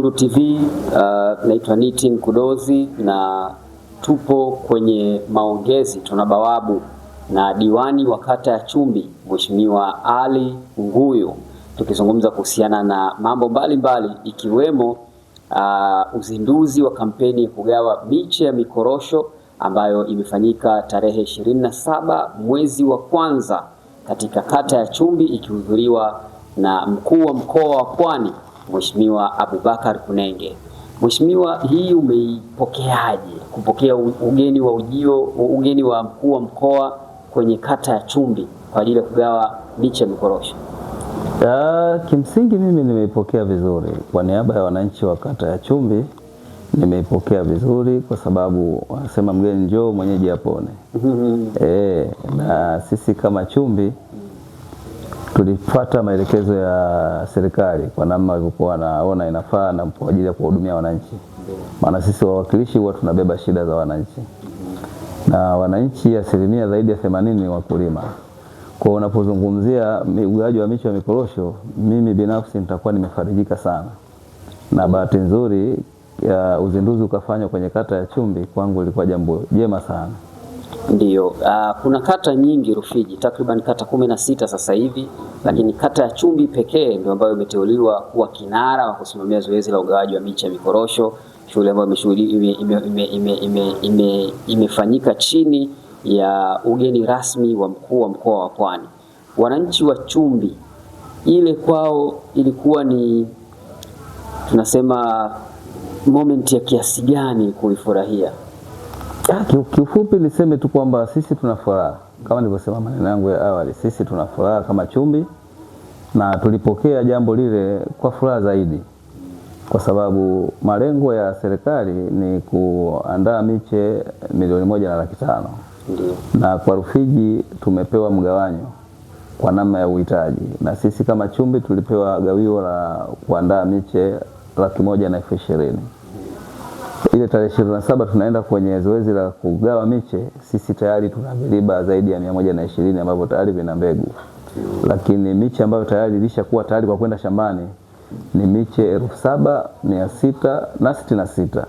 Pulundu TV, naitwa Nitin Kudozi na tupo kwenye maongezi, tuna bawabu na diwani wa kata ya Chumbi Mheshimiwa Ali Nguyu, tukizungumza kuhusiana na mambo mbalimbali ikiwemo uzinduzi wa kampeni ya kugawa miche ya mikorosho ambayo imefanyika tarehe 27 mwezi wa kwanza katika kata ya Chumbi, ikihudhuriwa na mkuu wa mkoa wa Pwani Mheshimiwa Abubakar Kunenge. Mheshimiwa, hii umeipokeaje kupokea ugeni wa mkuu wa mkoa kwenye kata ya Chumbi kwa ajili ya kugawa miche ya mikorosho? Kimsingi mimi nimeipokea vizuri. Kwa niaba ya wananchi wa kata ya Chumbi nimeipokea vizuri, kwa sababu wanasema mgeni njoo mwenyeji apone. Na sisi kama Chumbi tulifuata maelekezo ya serikali kwa namna walivyokuwa wanaona inafaa na kwa ajili ya kuhudumia wananchi. Maana sisi wawakilishi huwa tunabeba shida za wananchi, na wananchi asilimia zaidi ya 80 ni wakulima. Kwa unapozungumzia ugawaji wa miche ya mikorosho, mimi binafsi nitakuwa nimefarijika sana, na bahati nzuri ya uzinduzi ukafanywa kwenye kata ya Chumbi, kwangu ilikuwa jambo jema sana. Ndiyo, kuna kata nyingi Rufiji, takriban kata 16 sasa hivi, lakini kata ya Chumbi pekee ndio ambayo imeteuliwa kuwa kinara wa kusimamia zoezi la ugawaji wa miche ya mikorosho, shughuli ambayo imefanyika chini ya ugeni rasmi wa mkuu wa mkoa wa Pwani. Wananchi wa Chumbi, ile kwao ilikuwa ni, tunasema, moment ya kiasi gani kuifurahia? Kiufupi niseme tu kwamba sisi tuna furaha, kama nilivyosema maneno yangu ya awali, sisi tuna furaha kama Chumbi, na tulipokea jambo lile kwa furaha zaidi, kwa sababu malengo ya serikali ni kuandaa miche 1,500,000. Na kwa Rufiji tumepewa mgawanyo kwa namna ya uhitaji, na sisi kama Chumbi tulipewa gawio la kuandaa miche 120,000. Ile tarehe 27 tunaenda kwenye zoezi la kugawa miche. Sisi tayari tuna viriba zaidi ya 120 ambavyo tayari vina mbegu, lakini miche ambayo tayari ilishakuwa tayari kwa kwenda shambani ni miche 7,666,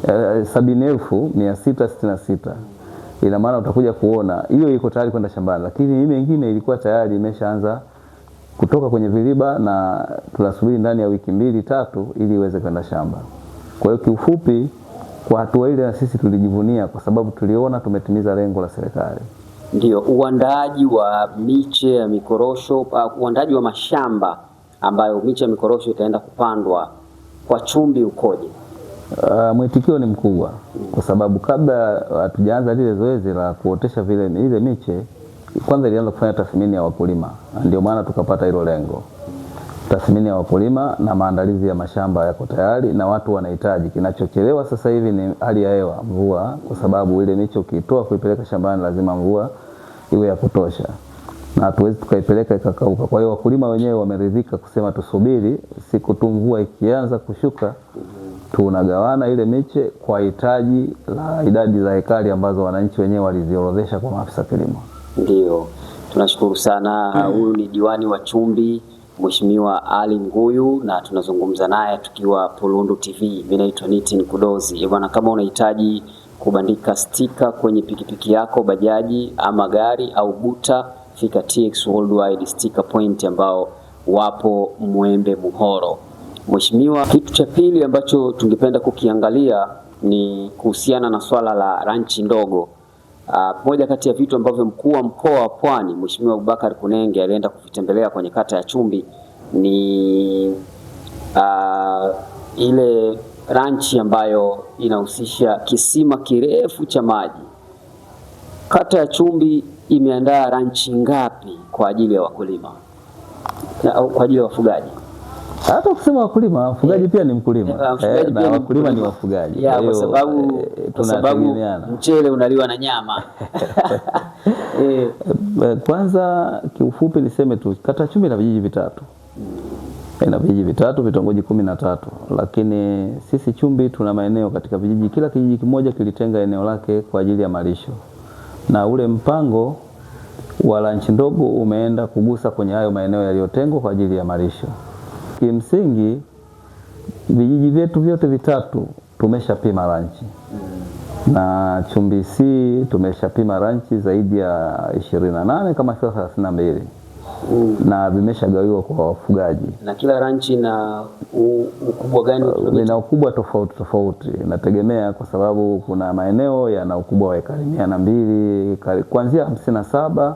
70,666. Ina maana utakuja kuona hiyo iko tayari kwenda shambani, lakini hii mingine ilikuwa tayari imeshaanza kutoka kwenye viriba, na tunasubiri ndani ya wiki 2-3 ili iweze kwenda shamba. Kwa hiyo kiufupi, kwa hatua ile na sisi tulijivunia, kwa sababu tuliona tumetimiza lengo la serikali. Ndio, uandaaji wa miche ya mikorosho, uandaaji wa mashamba ambayo miche ya mikorosho itaenda kupandwa kwa Chumbi ukoje? Mwitikio ni mkubwa, kwa sababu kabla hatujaanza lile zoezi la kuotesha ile miche, kwanza ilianza kufanya tathmini ya wakulima. Ndio maana tukapata hilo lengo. Tathmini ya wakulima na maandalizi ya mashamba yako tayari na watu wanahitaji. Kinachochelewa sasa hivi ni hali ya hewa, mvua, kwa sababu ile miche ukitoa kuipeleka shambani lazima mvua iwe ya kutosha, na hatuwezi tukaipeleka ikakauka. Kwa hiyo wakulima wenyewe wameridhika kusema tusubiri siku tu mvua ikianza kushuka, tunagawana ile miche kwa hitaji la idadi za hekari ambazo wananchi wenyewe waliziorodhesha kwa maafisa kilimo. Ndio, tunashukuru sana. Huyu ni diwani wa Chumbi Mheshimiwa Ali Nguyu, na tunazungumza naye tukiwa Pulundu TV. Mimi naitwa Nitin Kudozi. Bwana, kama unahitaji kubandika stika kwenye pikipiki yako, bajaji ama gari au buta, fika TX Worldwide Sticker Point ambao wapo Mwembe Muhoro. Mheshimiwa, kitu cha pili ambacho tungependa kukiangalia ni kuhusiana na swala la ranchi ndogo. Moja kati ya vitu ambavyo mkuu wa mkoa wa Pwani Mheshimiwa Abubakar Kunenge alienda kuvitembelea kwenye kata ya Chumbi ni ile ranchi ambayo inahusisha kisima kirefu cha maji. Kata ya Chumbi imeandaa ranchi ngapi kwa ajili ya wakulima au kwa ajili ya wafugaji? Hata kusema wakulima, wafugaji pia ni mkulima. Na wakulima ni wafugaji. Kwa sababu mchele unaliwa na nyama. Kwanza kiufupi niseme tu kata ya Chumbi ina vijiji vitatu. Ina vijiji vitatu, vitongoji 13. Lakini sisi Chumbi tuna maeneo katika vijiji, kila kijiji kimoja kilitenga eneo lake kwa ajili ya malisho. Na ule mpango wa ranchi ndogo umeenda kugusa kwenye hayo maeneo yaliyotengwa kwa ajili ya malisho. Kimsingi vijiji vyetu vyote vitatu tumeshapima ranchi. Na Chumbi C tumeshapima ranchi zaidi ya 28 kama sio 32. Na vimeshagawiwa kwa wafugaji. Na kila ranchi na ukubwa gani? Ina ukubwa tofauti tofauti, inategemea kwa sababu kuna maeneo yana ukubwa wa ekari 200 kuanzia 57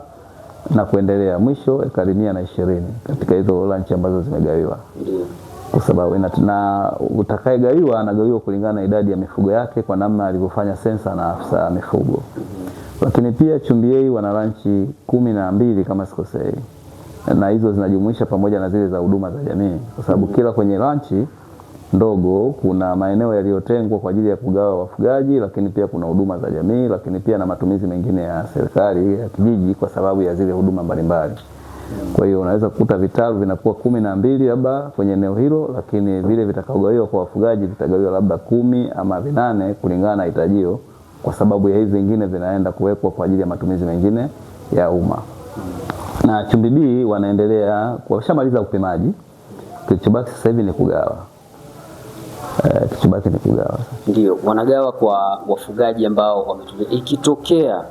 na kuendelea, mwisho ekari 120 katika hizo ranchi ambazo zimegawiwa. Ndio. Kwa sababu na utakayegawiwa anagawiwa kulingana na idadi ya mifugo yake kwa namna alivyofanya sensa na afisa mifugo. Lakini pia Chumbi A wana ranchi 12 kama sikosei. Na hizo zinajumuisha pamoja na zile za huduma za jamii, kwa sababu kila kwenye ranchi ndogo kuna maeneo yaliyotengwa kwa ajili ya kugawa wafugaji, lakini pia kuna huduma za jamii, lakini pia na matumizi mengine ya serikali ya kijiji kwa sababu ya zile huduma mbalimbali. Kwa hiyo unaweza kukuta vitalu vinakuwa 12 labda kwenye eneo hilo, lakini vile vitakaogawiwa kwa wafugaji vitagawiwa labda 10 ama 8 kulingana na hitajio, kwa sababu ya hizi zingine vinaenda kuwekwa kwa ajili ya matumizi mengine ya umma. Na Chumbi B wanaendelea washamaliza upimaji. Kilichobaki sasa hivi ni kugawa. Kilichobaki ni kugawa. Ndio, wanagawa kwa wafugaji ambao wametulia. Ikitokea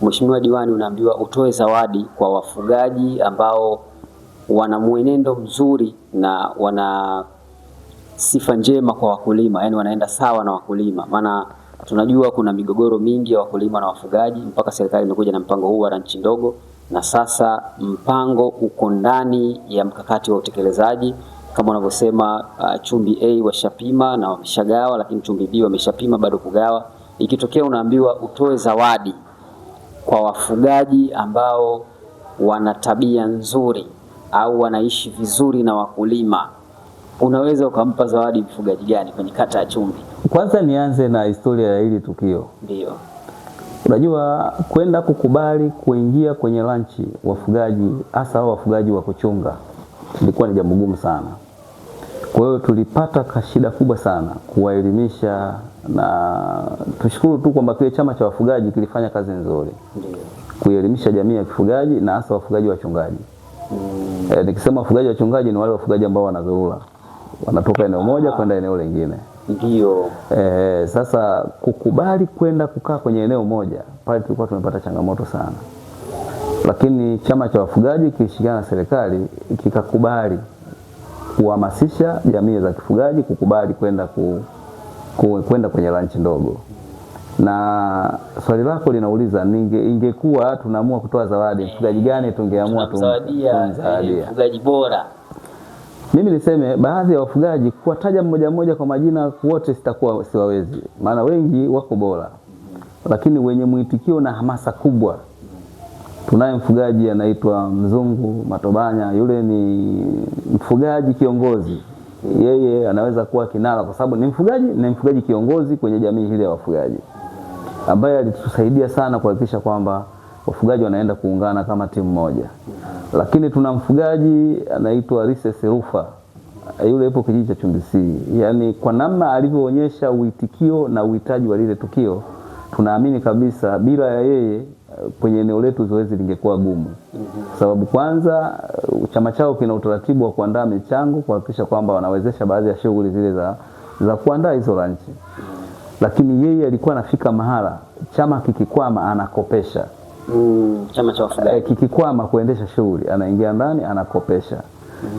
Mheshimiwa Diwani unaambiwa utoe zawadi kwa wafugaji ambao wana mwenendo mzuri na wana sifa njema kwa wakulima, yani wanaenda sawa na wakulima. Maana tunajua kuna migogoro mingi ya wakulima na wafugaji, mpaka serikali imekuja na mpango huu wa ranchi ndogo, na sasa mpango uko ndani ya mkakati wa utekelezaji kama unavyosema. Chumbi A washapima na wameshagawa, lakini Chumbi B wameshapima bado kugawa. Ikitokea unaambiwa utoe zawadi kwa wafugaji ambao wana tabia nzuri au wanaishi vizuri na wakulima, unaweza ukampa zawadi mfugaji gani kwenye kata ya Chumbi? Kwanza nianze na historia ya hili tukio. Ndio. Unajua kwenda kukubali kuingia kwenye ranchi wafugaji, hasa wafugaji wa kuchunga, ilikuwa ni jambo gumu sana. Kwa hiyo tulipata shida kubwa sana kuwaelimisha, na tushukuru tu kwamba kile chama cha wafugaji kilifanya kazi nzuri. Ndio. Kuelimisha jamii ya kifugaji na hasa wafugaji wachungaji. Nikisema wafugaji wachungaji ni wale wafugaji ambao wanazurura, wanatoka eneo moja kwenda eneo lingine. Ndio. Sasa kukubali kwenda kukaa kwenye eneo moja, pale tulikuwa tumepata changamoto sana. Lakini chama cha wafugaji kilishirikiana na serikali kikakubali kuhamasisha jamii za kifugaji kukubali kwenda kwenda kwenye ranchi ndogo. Na swali lako linauliza ingekuwa tunaamua kutoa zawadi, mfugaji gani tungeamua tumzawadia mfugaji bora? Mimi niseme baadhi ya wafugaji kuwataja mmoja mmoja kwa majina wote sitakuwa siwawezi, maana wengi wako bora. Lakini wenye mwitikio na hamasa kubwa, tunaye mfugaji anaitwa Mzungu Matobanya. Yule ni mfugaji kiongozi, yeye anaweza kuwa kinara kwa sababu ni mfugaji kiongozi kwenye jamii hili ya wafugaji, ambaye alitusaidia sana kuhakikisha kwamba wafugaji wanaenda kuungana kama timu moja. Lakini tuna mfugaji anaitwa Rise Serufa, yule yupo kijiji cha Chumbi C. Yaani kwa namna alivyoonyesha uitikio na uhitaji wa lile tukio, tunaamini kabisa bila ya yeye kwenye eneo letu zoezi lingekuwa gumu. Sababu kwanza chama chao kina utaratibu wa kuandaa michango kuhakikisha kwamba wanawezesha baadhi ya shughuli zile za kuandaa hizo ranchi. Lakini yeye alikuwa anafika mahala chama kikikwama anakopesha. Chama cha wafugaji kikikwama kuendesha shughuli anaingia ndani anakopesha.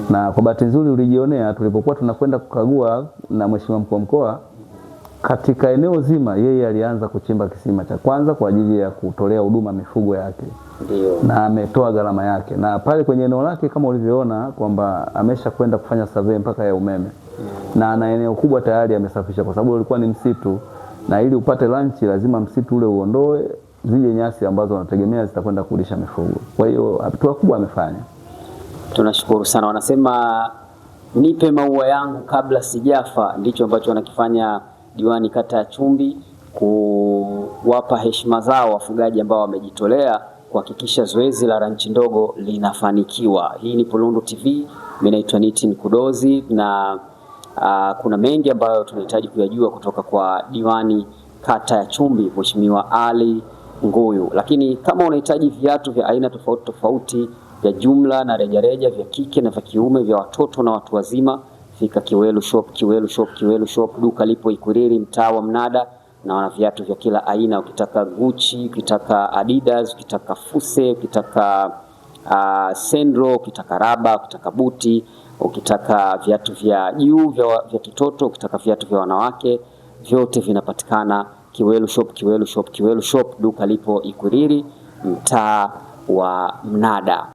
Na kwa bahati nzuri ulijionea tulipokuwa tunakwenda kukagua na Mheshimiwa Mkuu wa Mkoa, katika eneo zima yeye alianza kuchimba kisima cha kwanza kwa ajili ya kutolea huduma mifugo yake. Ndio. Na ametoa gharama yake, na pale kwenye eneo lake kama ulivyoona kwamba amesha kwenda kufanya survey mpaka ya umeme. Na ana eneo kubwa tayari amesafisha, kwa sababu ulikuwa ni msitu, na ili upate ranchi lazima msitu ule uondoe zile nyasi ambazo wanategemea zitakwenda kulisha mifugo. Kwa hiyo hatua kubwa amefanya. Tunashukuru sana. Wanasema nipe maua yangu kabla sijafa, ndicho ambacho wanakifanya diwani kata ya Chumbi, kuwapa heshima zao wafugaji ambao wamejitolea kuhakikisha zoezi la ranchi ndogo linafanikiwa. Hii ni Pulundu TV, mimi naitwa Nitin Kudozi, na kuna mengi ambayo tunahitaji kuyajua kutoka kwa diwani kata ya Chumbi Mheshimiwa Ali Nguyu. Lakini kama unahitaji viatu vya aina tofauti tofauti vya jumla na rejareja, vya kike na vya kiume, vya watoto na watu wazima, fika Kiwelu Shop. Kiwelu Shop, Kiwelu Shop, duka lipo Ikwiriri, mtaa wa Mnada, na wana viatu vya kila aina. Ukitaka Gucci, ukitaka Adidas, ukitaka Fuse, ukitaka Sandro, ukitaka raba, ukitaka buti, ukitaka viatu vya juu vya kitoto, ukitaka viatu vya wanawake, vyote vinapatikana Kiwelu Shop. Kiwelu Shop, Kiwelu Shop, duka lipo Ikwiriri, mtaa wa Mnada.